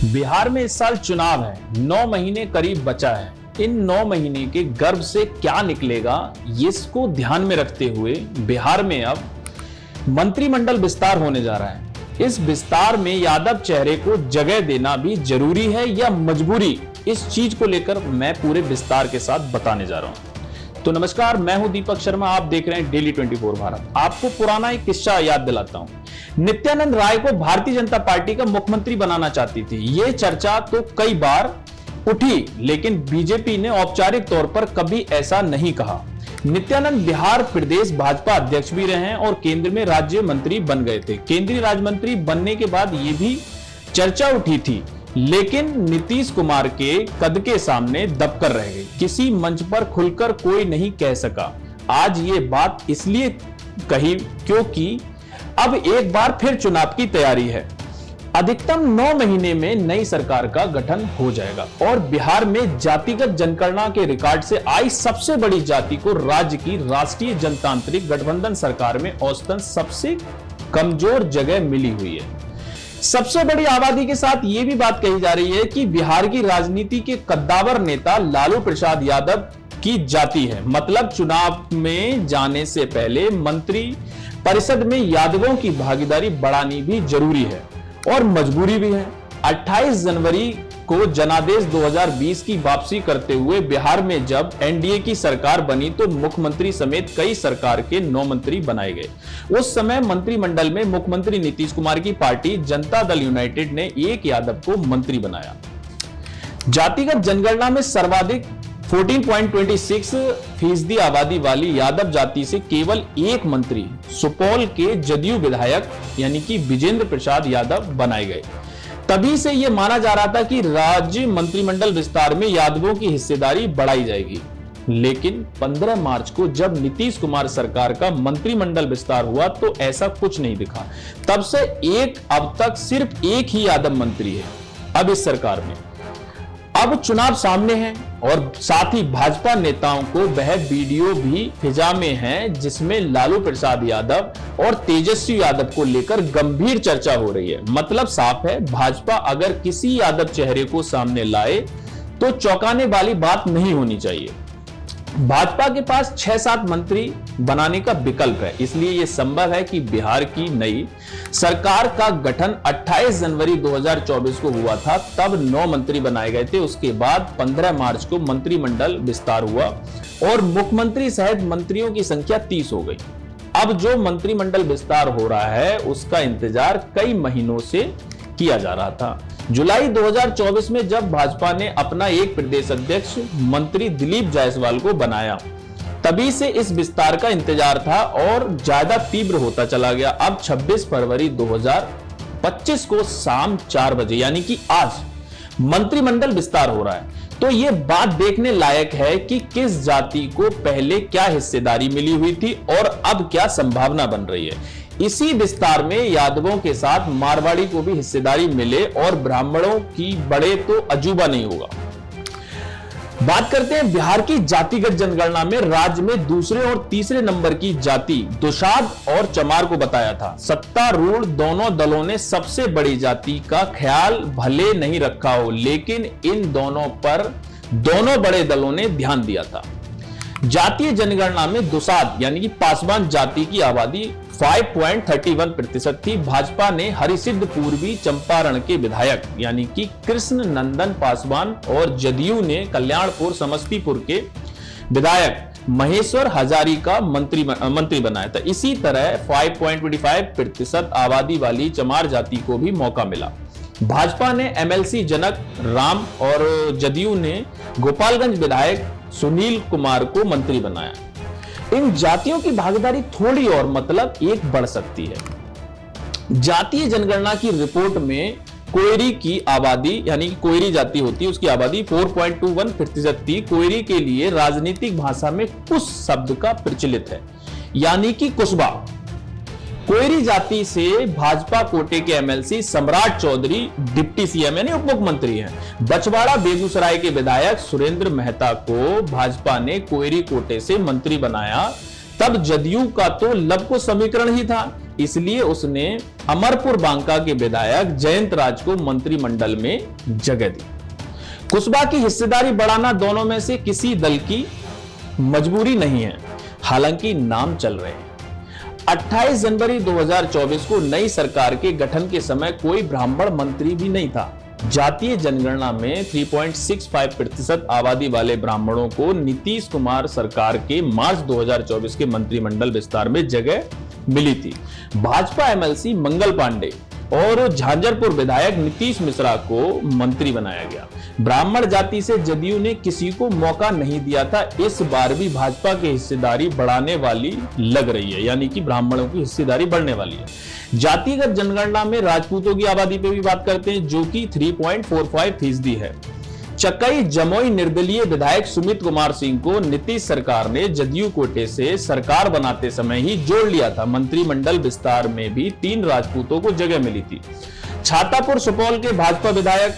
बिहार में इस साल चुनाव है, 9 महीने करीब बचा है। इन 9 महीने के गर्भ से क्या निकलेगा, इसको ध्यान में रखते हुए बिहार में अब मंत्रिमंडल विस्तार होने जा रहा है। इस विस्तार में यादव चेहरे को जगह देना भी जरूरी है या मजबूरी, इस चीज को लेकर मैं पूरे विस्तार के साथ बताने जा रहा हूं। तो नमस्कार, मैं हूं दीपक शर्मा, आप देख रहे हैं डेली 24 भारत। आपको पुराना एक किस्सा याद दिलाता हूं। नित्यानंद राय को भारतीय जनता पार्टी का मुख्यमंत्री बनाना चाहती थी। यह चर्चा तो कई बार उठी, लेकिन बीजेपी ने औपचारिक तौर पर कभी ऐसा नहीं कहा। नित्यानंद बिहार प्रदेश भाजपा अध्यक्ष भी रहे हैं और केंद्र में राज्य मंत्री बन गए थे। केंद्रीय राज्य मंत्री बनने के बाद यह भी चर्चा उठी थी, लेकिन नीतीश कुमार के कद के सामने दबकर रह गई। किसी मंच पर खुलकर कोई नहीं कह सका। आज ये बात इसलिए कही क्योंकि अब एक बार फिर चुनाव की तैयारी है। अधिकतम 9 महीने में नई सरकार का गठन हो जाएगा और बिहार में जातिगत जनगणना के रिकॉर्ड से आई सबसे बड़ी जाति को राज्य की राष्ट्रीय जनतांत्रिक गठबंधन सरकार में औसतन सबसे कमजोर जगह मिली हुई है। सबसे बड़ी आबादी के साथ यह भी बात कही जा रही है कि बिहार की राजनीति के कद्दावर नेता लालू प्रसाद यादव की जाति है। मतलब चुनाव में जाने से पहले मंत्री परिषद में यादवों की भागीदारी बढ़ानी भी जरूरी है और मजबूरी भी है। 28 जनवरी को जनादेश 2020 की वापसी करते हुए बिहार में जब एनडीए की सरकार बनी तो मुख्यमंत्री समेत कई सरकार के 9 मंत्री बनाए गए। उस समय मंत्रिमंडल में मुख्यमंत्री नीतीश कुमार की पार्टी जनता दल यूनाइटेड ने एक यादव को मंत्री बनाया। जातिगत जनगणना में सर्वाधिक 14.26% आबादी वाली यादव जाति से केवल एक मंत्री सुपौल के जदयू विधायक यानी कि विजेंद्र प्रसाद यादव बनाए गए। तभी से यह माना जा रहा था कि राज्य मंत्रिमंडल विस्तार में यादवों की हिस्सेदारी बढ़ाई जाएगी। लेकिन 15 मार्च को जब नीतीश कुमार सरकार का मंत्रिमंडल विस्तार हुआ तो ऐसा कुछ नहीं दिखा। तब से अब तक सिर्फ एक ही यादव मंत्री है अब इस सरकार में। अब चुनाव सामने है और साथ ही भाजपा नेताओं को वह वीडियो भी फिजा में है जिसमें लालू प्रसाद यादव और तेजस्वी यादव को लेकर गंभीर चर्चा हो रही है। मतलब साफ है, भाजपा अगर किसी यादव चेहरे को सामने लाए तो चौंकाने वाली बात नहीं होनी चाहिए। भाजपा के पास 6-7 मंत्री बनाने का विकल्प है, इसलिए यह संभव है कि बिहार की नई सरकार का गठन 28 जनवरी 2024 को हुआ था। तब 9 मंत्री बनाए गए थे। उसके बाद 15 मार्च को मंत्रिमंडल विस्तार हुआ और मुख्यमंत्री सहित मंत्रियों की संख्या 30 हो गई। अब जो मंत्रिमंडल विस्तार हो रहा है उसका इंतजार कई महीनों से किया जा रहा था। जुलाई 2024 में जब भाजपा ने अपना एक प्रदेश अध्यक्ष मंत्री दिलीप जायसवाल को बनाया, तभी से इस विस्तार का इंतजार था और ज्यादा तीव्र होता चला गया। अब 26 फरवरी 2025 को शाम 4 बजे यानी कि आज मंत्रिमंडल विस्तार हो रहा है। तो यह बात देखने लायक है कि किस जाति को पहले क्या हिस्सेदारी मिली हुई थी और अब क्या संभावना बन रही है। इसी विस्तार में यादवों के साथ मारवाड़ी को भी हिस्सेदारी मिले और ब्राह्मणों की बढ़े तो अजूबा नहीं होगा। बात करते हैं बिहार की जातिगत जनगणना में राज्य में दूसरे और तीसरे नंबर की जाति दुसाध और चमार को बताया था। सत्तारूढ़ दोनों दलों ने सबसे बड़ी जाति का ख्याल भले नहीं रखा हो, लेकिन इन दोनों पर दोनों बड़े दलों ने ध्यान दिया था। जातीय जनगणना में दुसाध यानी कि पासवान जाति की आबादी 5.31% थी। भाजपा ने हरिसिद्ध पूर्वी चंपारण के विधायक यानी कि कृष्ण नंदन पासवान और जदयू ने कल्याणपुर समस्तीपुर के विधायक महेश्वर हजारी का मंत्री बनाया था। इसी तरह 5.25% आबादी वाली चमार जाति को भी मौका मिला। भाजपा ने एमएलसी जनक राम और जदयू ने गोपालगंज विधायक सुनील कुमार को मंत्री बनाया। इन जातियों की भागीदारी थोड़ी और मतलब एक बढ़ सकती है। जातीय जनगणना की रिपोर्ट में कोयरी की आबादी यानी कि कोयरी जाति होती है उसकी आबादी 4.21% थी। कोयरी के लिए राजनीतिक भाषा में कुश शब्द का प्रचलित है यानी कि कुशबा। कोयरी जाति से भाजपा कोटे के एमएलसी सम्राट चौधरी डिप्टी सीएम यानी उप मुख्यमंत्री हैं। बछवाड़ा बेगूसराय के विधायक सुरेंद्र मेहता को भाजपा ने कोयरी कोटे से मंत्री बनाया। तब जदयू का तो लव को समीकरण ही था इसलिए उसने अमरपुर बांका के विधायक जयंत राज को मंत्रिमंडल में जगह दी। कुशवाहा की हिस्सेदारी बढ़ाना दोनों में से किसी दल की मजबूरी नहीं है, हालांकि नाम चल रहे हैं। 28 जनवरी 2024 को नई सरकार के गठन के समय कोई ब्राह्मण मंत्री भी नहीं था। जातीय जनगणना में 3.65% आबादी वाले ब्राह्मणों को नीतीश कुमार सरकार के मार्च 2024 के मंत्रिमंडल विस्तार में जगह मिली थी। भाजपा एमएलसी मंगल पांडे और झांझरपुर विधायक नीतीश मिश्रा को मंत्री बनाया गया। ब्राह्मण जाति से जदयू ने किसी को मौका नहीं दिया था। इस बार भी भाजपा की हिस्सेदारी बढ़ाने वाली लग रही है, यानी कि ब्राह्मणों की हिस्सेदारी बढ़ने वाली है। जातिगत जनगणना में राजपूतों की आबादी पे भी बात करते हैं, जो कि 3.45% है। चकई जमोई निर्दलीय विधायक सुमित कुमार सिंह को नीतीश सरकार ने जदयू कोटे से सरकार बनाते समय ही जोड़ लिया था। मंत्रिमंडल विस्तार में भी 3 राजपूतों को जगह मिली थी। छातापुर सुपौल के भाजपा विधायक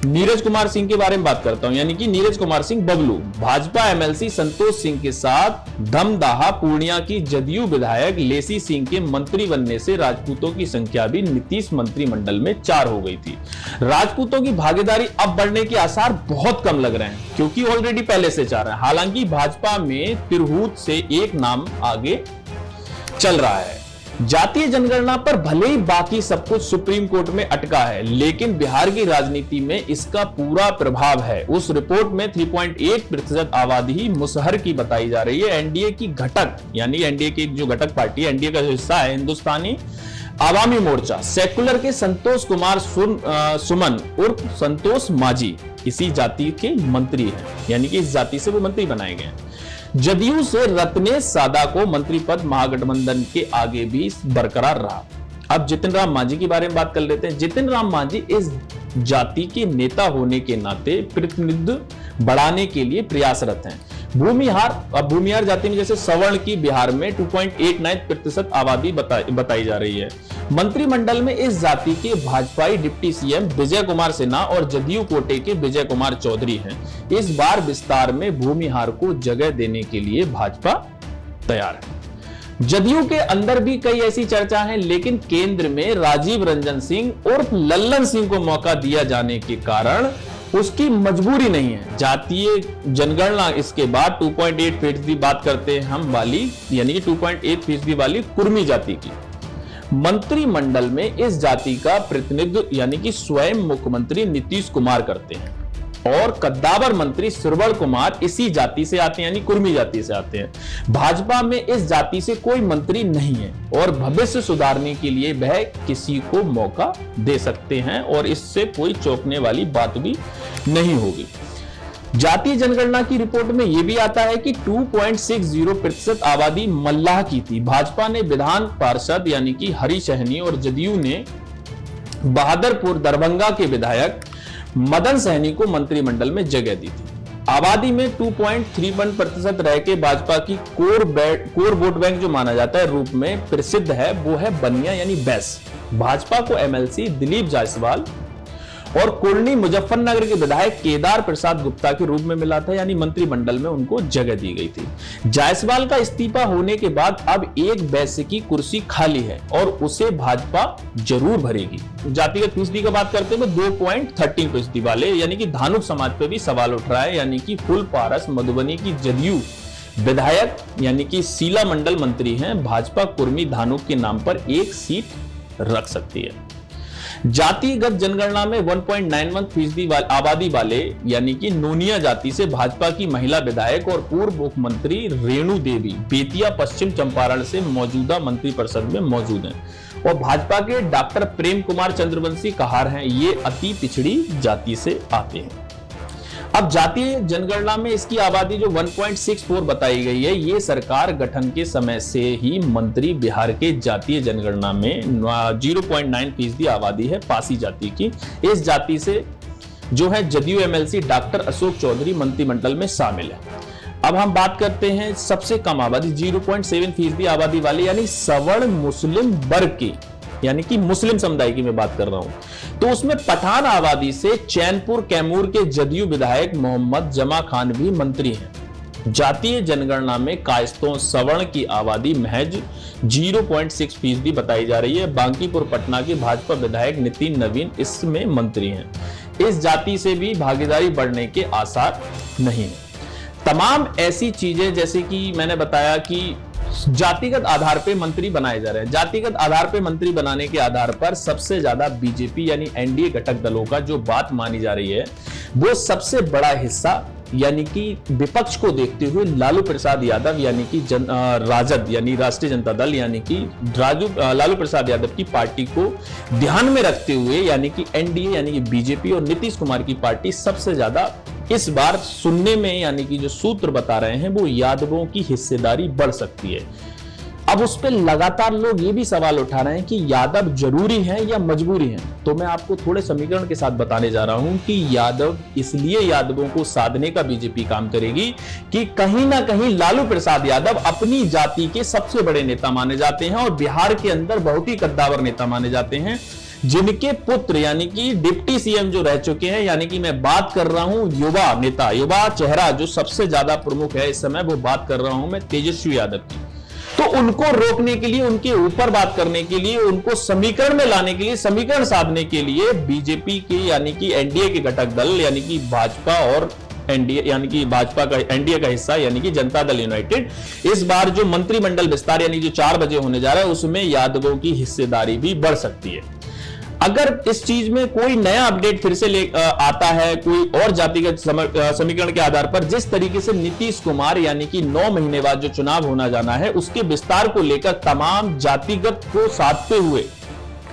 नीरज कुमार सिंह के बारे में बात करता हूं, यानी कि नीरज कुमार सिंह बबलू। भाजपा एमएलसी संतोष सिंह के साथ धमदाहा पूर्णिया की जदयू विधायक लेसी सिंह के मंत्री बनने से राजपूतों की संख्या भी नीतीश मंत्रिमंडल में 4 हो गई थी। राजपूतों की भागीदारी अब बढ़ने के आसार बहुत कम लग रहे हैं, क्योंकि ऑलरेडी पहले से 4 है। हालांकि भाजपा में तिरहुत से एक नाम आगे चल रहा है। जातीय जनगणना पर भले ही बाकी सब कुछ सुप्रीम कोर्ट में अटका है, लेकिन बिहार की राजनीति में इसका पूरा प्रभाव है। उस रिपोर्ट में 3.8% आबादी ही मुसहर की बताई जा रही है। एनडीए की घटक, यानी एनडीए की जो घटक पार्टी है, एनडीए का जो हिस्सा है हिंदुस्तानी आवामी मोर्चा सेकुलर के संतोष कुमार सुमन उर्फ संतोष माझी इसी जाति के मंत्री हैं, यानी कि इस जाति से वो मंत्री बनाए गए हैं। जदयू से रत्नेश सादा को मंत्री पद महागठबंधन के आगे भी बरकरार रहा। अब जितिन राम मांझी के बारे में बात कर लेते हैं। जितिन राम मांझी इस जाति के नेता होने के नाते प्रतिनिधित्व बढ़ाने के लिए प्रयासरत हैं। भूमिहार जाति में जैसे सवर्ण की बिहार में 2.89% आबादी बताई जा रही है। मंत्रिमंडल में इस जाति के भाजपाई डिप्टी सीएम विजय कुमार सिन्हा और जदयू कोटे के विजय कुमार चौधरी हैं। इस बार विस्तार में भूमिहार को जगह देने के लिए भाजपा तैयार है। जदयू के अंदर भी कई ऐसी चर्चा है, लेकिन केंद्र में राजीव रंजन सिंह उर्फ लल्लन सिंह को मौका दिया जाने के कारण उसकी मजबूरी नहीं है। जातीय जनगणना इसके बाद 2.8% बात करते हैं हम वाली, यानी कि 2.8% वाली कुर्मी जाति की। मंत्रिमंडल में इस जाति का प्रतिनिधित्व यानी कि स्वयं मुख्यमंत्री नीतीश कुमार करते हैं और कद्दावर मंत्री श्रवण कुमार इसी जाति से आते हैं, यानी कुर्मी जाति से आते हैं। भाजपा में इस जाति से कोई मंत्री नहीं है और भविष्य सुधारने के लिए वह किसी को मौका दे सकते हैं और इससे कोई चौंकने वाली बात भी नहीं होगी। जातीय जनगणना की रिपोर्ट में यह भी आता है कि 2.60% आबादी मल्लाह की थी। भाजपा ने विधान पार्षद यानी कि हरी सहनी और जदयू ने बहादुरपुर दरभंगा के विधायक मदन सहनी को मंत्रिमंडल में जगह दी थी। आबादी में 2.31% रह के भाजपा की कोर वोट बैंक जो माना जाता है रूप में प्रसिद्ध है, वो है बनिया यानी बैस। भाजपा को एमएलसी दिलीप जायसवाल और कुर्नी मुजफ्फरनगर के विधायक केदार प्रसाद गुप्ता के रूप में मिला था, यानी मंत्रिमंडल में उनको जगह दी गई थी। जायसवाल का इस्तीफा होने के बाद अब एक वैश्य की कुर्सी खाली है और उसे भाजपा जरूर भरेगी। जातिगत फीसदी का बात करते हुए 2.13% वाले यानी कि धानुक समाज पे भी सवाल उठ रहा है, यानी कि फुल पारस मधुबनी की जदयू विधायक यानी कि शीला मंडल मंत्री हैं। भाजपा कुर्मी धानुक के नाम पर एक सीट रख सकती है। जातिगत जनगणना में 1.91% आबादी वाले यानी कि नोनिया जाति से भाजपा की महिला विधायक और पूर्व मुख्यमंत्री रेणु देवी बेतिया पश्चिम चंपारण से मौजूदा मंत्रिपरिषद में मौजूद हैं और भाजपा के डॉक्टर प्रेम कुमार चंद्रवंशी कहार हैं, ये अति पिछड़ी जाति से आते हैं। अब जातीय जनगणना में इसकी आबादी जो 1.64 बताई गई है, ये सरकार गठन के समय से ही मंत्री बिहार के जातीय जनगणना में 0.9% आबादी है पासी जाति की। इस जाति से जो है जदयू एमएलसी डॉक्टर अशोक चौधरी मंत्रिमंडल में शामिल है। अब हम बात करते हैं सबसे कम आबादी 0.7% आबादी वाली यानी सवर्ण मुस्लिम वर्ग की, यानी कि मुस्लिम समुदाय की मैं बात कर रहा हूं। तो उसमें पठान आबादी से चैनपुर कैमूर के जदयू विधायक मोहम्मद जमा खान भी मंत्री हैं। जातीय जनगणना में कायस्थों सवर्ण की आबादी महज 0.6% बताई जा रही है। बांकीपुर पटना के भाजपा विधायक नितिन नवीन इसमें मंत्री हैं। इस जाति से भी भागीदारी बढ़ने के आसार नहीं है। तमाम ऐसी चीजें जैसे कि मैंने बताया कि जातिगत आधार पे मंत्री बनाए जा रहे हैं। जातिगत आधार पे मंत्री बनाने के आधार पर सबसे ज्यादा बीजेपी यानी एनडीए घटक दलों का जो बात मानी जा रही है, वो सबसे बड़ा हिस्सा यानी कि विपक्ष को देखते हुए लालू प्रसाद यादव यानी कि राजद यानी राष्ट्रीय जनता दल यानी कि लालू प्रसाद यादव की पार्टी को ध्यान में रखते हुए यानी कि एनडीए यानी कि बीजेपी और नीतीश कुमार की पार्टी सबसे ज्यादा इस बार सुनने में यानी कि जो सूत्र बता रहे हैं वो यादवों की हिस्सेदारी बढ़ सकती है। अब उस पर लगातार लोग ये भी सवाल उठा रहे हैं कि यादव जरूरी है या मजबूरी है। तो मैं आपको थोड़े समीकरण के साथ बताने जा रहा हूं कि यादव इसलिए यादवों को साधने का बीजेपी काम करेगी कि कहीं ना कहीं लालू प्रसाद यादव अपनी जाति के सबसे बड़े नेता माने जाते हैं और बिहार के अंदर बहुत ही कद्दावर नेता माने जाते हैं, जिनके पुत्र यानी कि डिप्टी सीएम जो रह चुके हैं, यानी कि मैं बात कर रहा हूं युवा नेता, युवा चेहरा जो सबसे ज्यादा प्रमुख है इस समय, वो बात कर रहा हूं मैं तेजस्वी यादव की। तो उनको रोकने के लिए, उनके ऊपर बात करने के लिए, उनको समीकरण में लाने के लिए, समीकरण साधने के लिए बीजेपी के यानी कि एनडीए के घटक दल यानी कि भाजपा और एनडीए यानी कि भाजपा का एनडीए का हिस्सा यानी कि जनता दल यूनाइटेड, इस बार जो मंत्रिमंडल विस्तार यानी जो 4 बजे होने जा रहा है उसमें यादवों की हिस्सेदारी भी बढ़ सकती है। अगर इस चीज में कोई नया अपडेट फिर से आता है, कोई और जातिगत समीकरण के आधार पर, जिस तरीके से नीतीश कुमार यानी कि 9 महीने बाद जो चुनाव होना जाना है उसके विस्तार को लेकर तमाम जातिगत को साधते हुए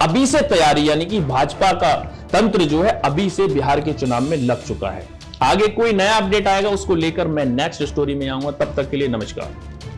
अभी से तैयारी यानी कि भाजपा का तंत्र जो है अभी से बिहार के चुनाव में लग चुका है। आगे कोई नया अपडेट आएगा उसको लेकर मैं नेक्स्ट स्टोरी में आऊंगा। तब तक के लिए नमस्कार।